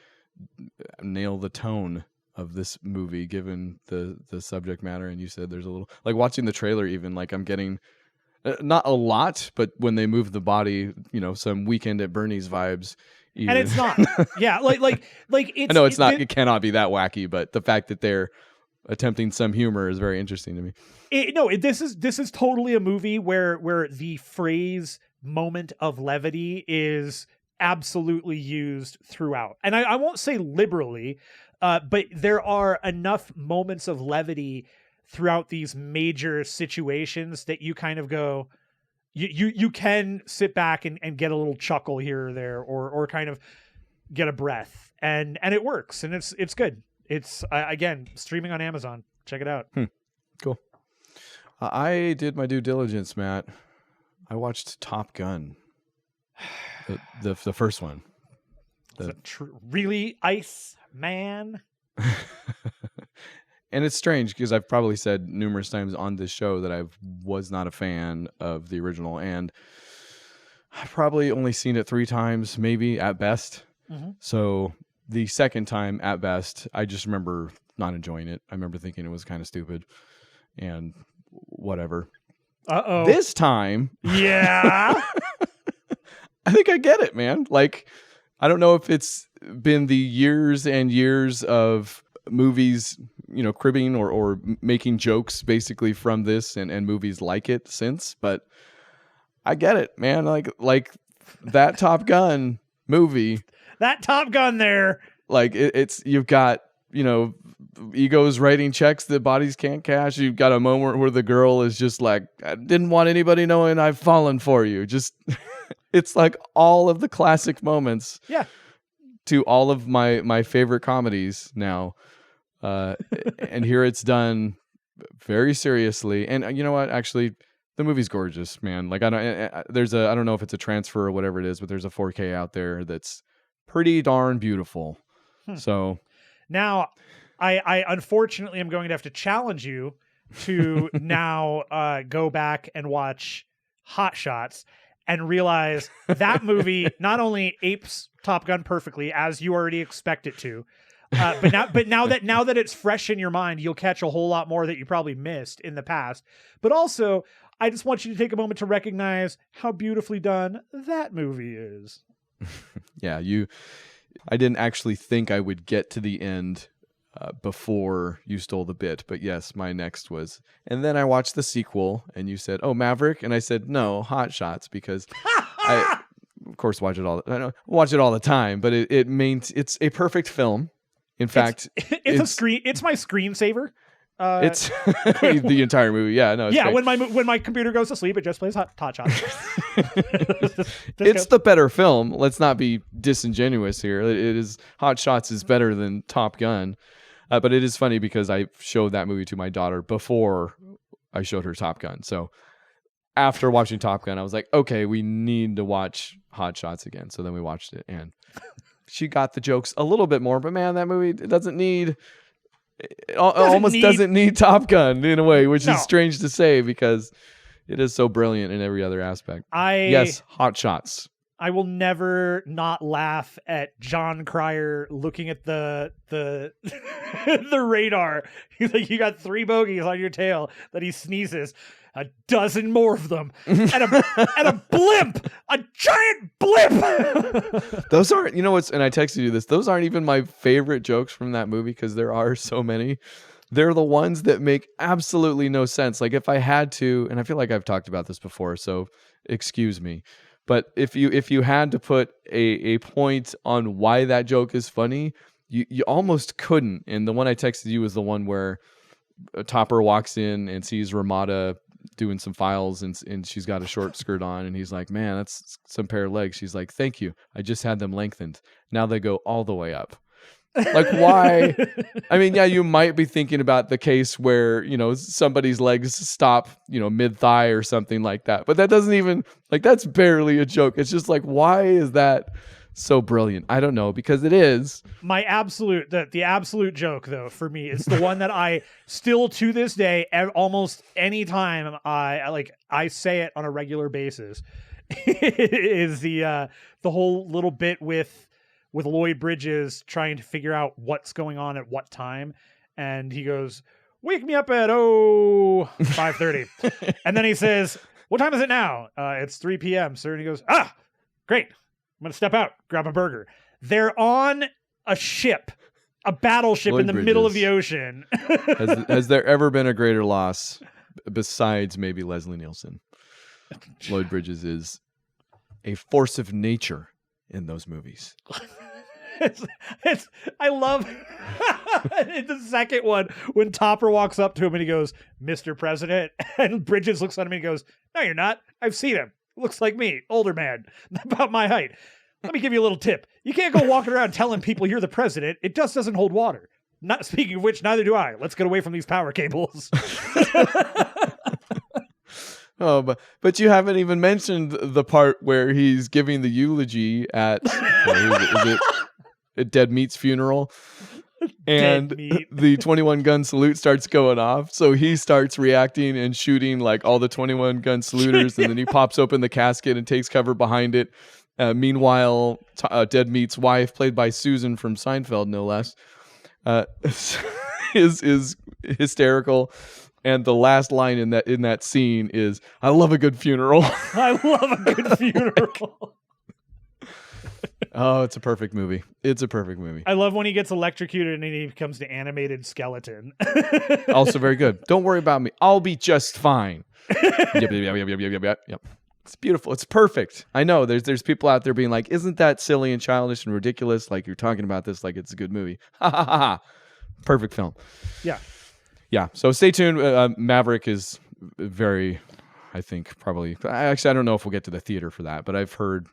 nail the tone of this movie, given the subject matter. And you said there's a little, like watching the trailer, even like I'm getting, Not a lot, but when they move the body, some Weekend at Bernie's vibes. Even. And it's not. Yeah, like it's. I know it's not. It cannot be that wacky, but the fact that they're attempting some humor is very interesting to me. This is totally a movie where the phrase "moment of levity" is absolutely used throughout, and I won't say liberally, but there are enough moments of levity throughout these major situations that you kind of go, you can sit back and get a little chuckle here or there, or kind of get a breath, and it works, and it's good. It's again streaming on Amazon. Check it out. Cool. I did my due diligence, Matt. I watched Top Gun, the first one. Really, Ice Man? And it's strange because I've probably said numerous times on this show that I was not a fan of the original, and I've probably only seen it 3 times, maybe at best. Mm-hmm. So the second time at best, I just remember not enjoying it. I remember thinking it was kind of stupid and whatever. Uh-oh. This time, yeah, I think I get it, man. Like, I don't know if it's been the years and years of movies, cribbing or making jokes basically from this and movies like it since, but I get it, man. Like that Top Gun movie, that Top Gun there, like it's you've got, egos writing checks that bodies can't cash. You've got a moment where the girl is just like, I didn't want anybody knowing I've fallen for you. Just it's like all of the classic moments. Yeah. To all of my favorite comedies now. And here it's done very seriously. And you know what? Actually, the movie's gorgeous, man. Like I don't know if it's a transfer or whatever it is, but there's a 4K out there that's pretty darn beautiful. So now I unfortunately am going to have to challenge you to now go back and watch Hot Shots and realize that movie not only apes Top Gun perfectly, as you already expect it to, but now that it's fresh in your mind, you'll catch a whole lot more that you probably missed in the past. But also, I just want you to take a moment to recognize how beautifully done that movie is. Yeah, I didn't actually think I would get to the end before you stole the bit, but yes, my next was, and then I watched the sequel, and you said, "Oh, Maverick," and I said, "No, Hot Shots," because I, of course, watch it all the time, but it's a perfect film. In fact, it's my screensaver. It's the entire movie. Yeah, no. Yeah, great. when my computer goes to sleep, it just plays Hot Shots. It's the better film. Let's not be disingenuous here. It is Hot Shots is better than Top Gun, but it is funny because I showed that movie to my daughter before I showed her Top Gun. So after watching Top Gun, I was like, okay, we need to watch Hot Shots again. So then we watched it, and she got the jokes a little bit more. But man, that movie doesn't need Top Gun in a way, which is strange to say because it is so brilliant in every other aspect. Yes, Hot Shots. I will never not laugh at John Cryer looking at the the radar. He's like, you got 3 bogeys on your tail. That he sneezes, a dozen more of them, and a blimp, a giant blimp. Those aren't, and I texted you this. Those aren't even my favorite jokes from that movie because there are so many. They're the ones that make absolutely no sense. Like if I had to, and I feel like I've talked about this before, so excuse me. But if you had to put a point on why that joke is funny, you almost couldn't. And the one I texted you was the one where Topper walks in and sees Ramada doing some files and she's got a short skirt on, and he's like, "Man, that's some pair of legs." She's like, "Thank you. I just had them lengthened. Now they go all the way up." Like, why? I mean, yeah, you might be thinking about the case where, somebody's legs stop, mid thigh or something like that. But that doesn't even, that's barely a joke. It's just like, why is that so brilliant? I don't know, because it is. My absolute, the absolute joke, though, for me, is the one that I still to this day, almost any time I say it on a regular basis, is the whole little bit with Lloyd Bridges trying to figure out what's going on at what time. And he goes, "Wake me up at 5:30. And then he says, What time is it now? It's 3 p.m., sir. And he goes, great. I'm going to step out, grab a burger. They're on a ship, a battleship Lloyd in the middle of Bridges. the ocean. Has there ever been a greater loss besides maybe Leslie Nielsen? Lloyd Bridges is a force of nature in those movies. I love the second one when Topper walks up to him and he goes, Mr. President, and Bridges looks at him and he goes, no, you're not. I've seen him. Looks like me, older man, about my height. Let me give you a little tip. You can't go walking around telling people you're the president. It just doesn't hold water. Not speaking of which, neither do I. Let's get away from these power cables. Oh, but you haven't even mentioned the part where he's giving the eulogy at is it at Dead Meat's funeral, and the 21 gun salute starts going off. So he starts reacting and shooting like all the 21 gun saluters, and then he pops open the casket and takes cover behind it. Meanwhile, Dead Meat's wife, played by Susan from Seinfeld, no less, is hysterical. And the last line in that scene is, "I love a good funeral." I love a good funeral. Oh, it's a perfect movie. It's a perfect movie. I love when he gets electrocuted and then he becomes the animated skeleton. Also very good. Don't worry about me. I'll be just fine. Yep. It's beautiful. It's perfect. I know there's people out there being like, isn't that silly and childish and ridiculous? Like you're talking about this like it's a good movie. Ha ha ha ha. Perfect film. Yeah. Yeah. So stay tuned. Maverick is very, I think probably, actually, I don't know if we'll get to the theater for that, but I've heard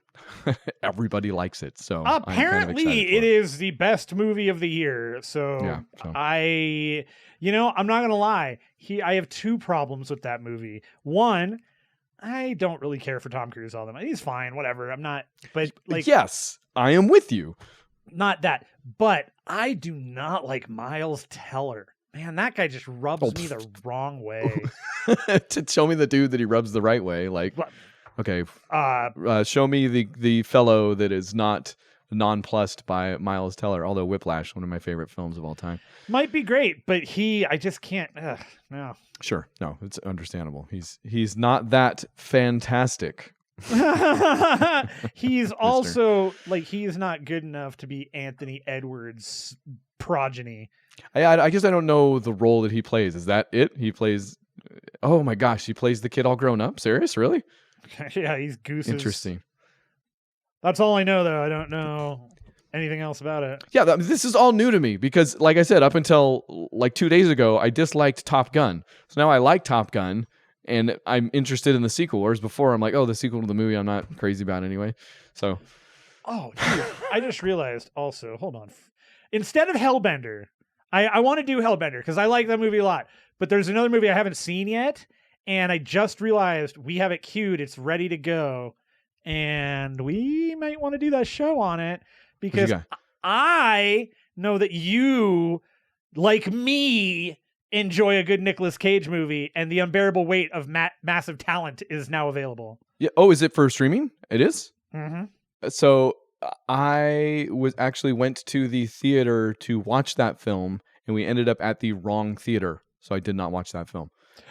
everybody likes it. So apparently it is the best movie of the year. So, yeah, I'm not going to lie. I have two problems with that movie. One, I don't really care for Tom Cruise all that much. He's fine, whatever. I'm not, but like, yes, I am with you. Not that, but I do not like Miles Teller. Man, that guy just rubs me the wrong way. To show me the dude that he rubs the right way. Like, okay, show me the fellow that is not nonplussed by Miles Teller. Although Whiplash, one of my favorite films of all time, might be great, but I just can't. No. Sure, no, it's understandable. He's not that fantastic. He's also like he's not good enough to be Anthony Edwards' progeny. I guess I don't know the role that he plays. Is that it? He plays. Oh my gosh, he plays the kid all grown up. Serious, really? Yeah, he's Goose's. Interesting. That's all I know, though. I don't know anything else about it. Yeah, this is all new to me because, like I said, up until like 2 days ago, I disliked Top Gun. So now I like Top Gun, and I'm interested in the sequel. Whereas before, I'm like, oh, the sequel to the movie, I'm not crazy about anyway. So. Oh, dude, I just realized also. Hold on. Instead of Hellbender. I want to do Hellbender because I like that movie a lot. But there's another movie I haven't seen yet, and I just realized we have it queued. It's ready to go, and we might want to do that show on it because I know that you, like me, enjoy a good Nicolas Cage movie, and The Unbearable Weight of Massive Talent is now available. Yeah. Oh, is it for streaming? It is? Mm-hmm. So I went to the theater to watch that film, and we ended up at the wrong theater, so I did not watch that film.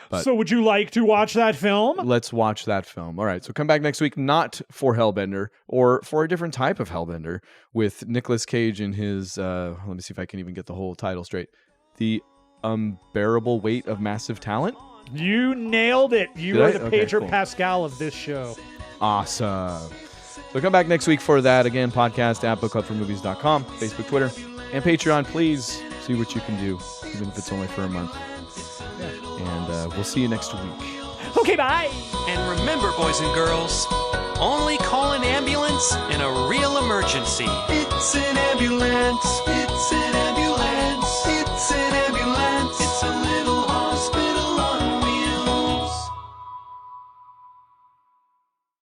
But so would you like to watch that film? Let's watch that film. All right, so come back next week, not for Hellbender, or for a different type of Hellbender, with Nicolas Cage and his, let me see if I can even get the whole title straight. The Unbearable Weight of Massive Talent? You nailed it. You are the Pedro Pascal of this show. Awesome. So come back next week for that. Again, podcast at bookclubformovies.com, Facebook, Twitter, and Patreon. Please see what you can do, even if it's only for a month. And we'll see you next week. Okay, bye. And remember, boys and girls, only call an ambulance in a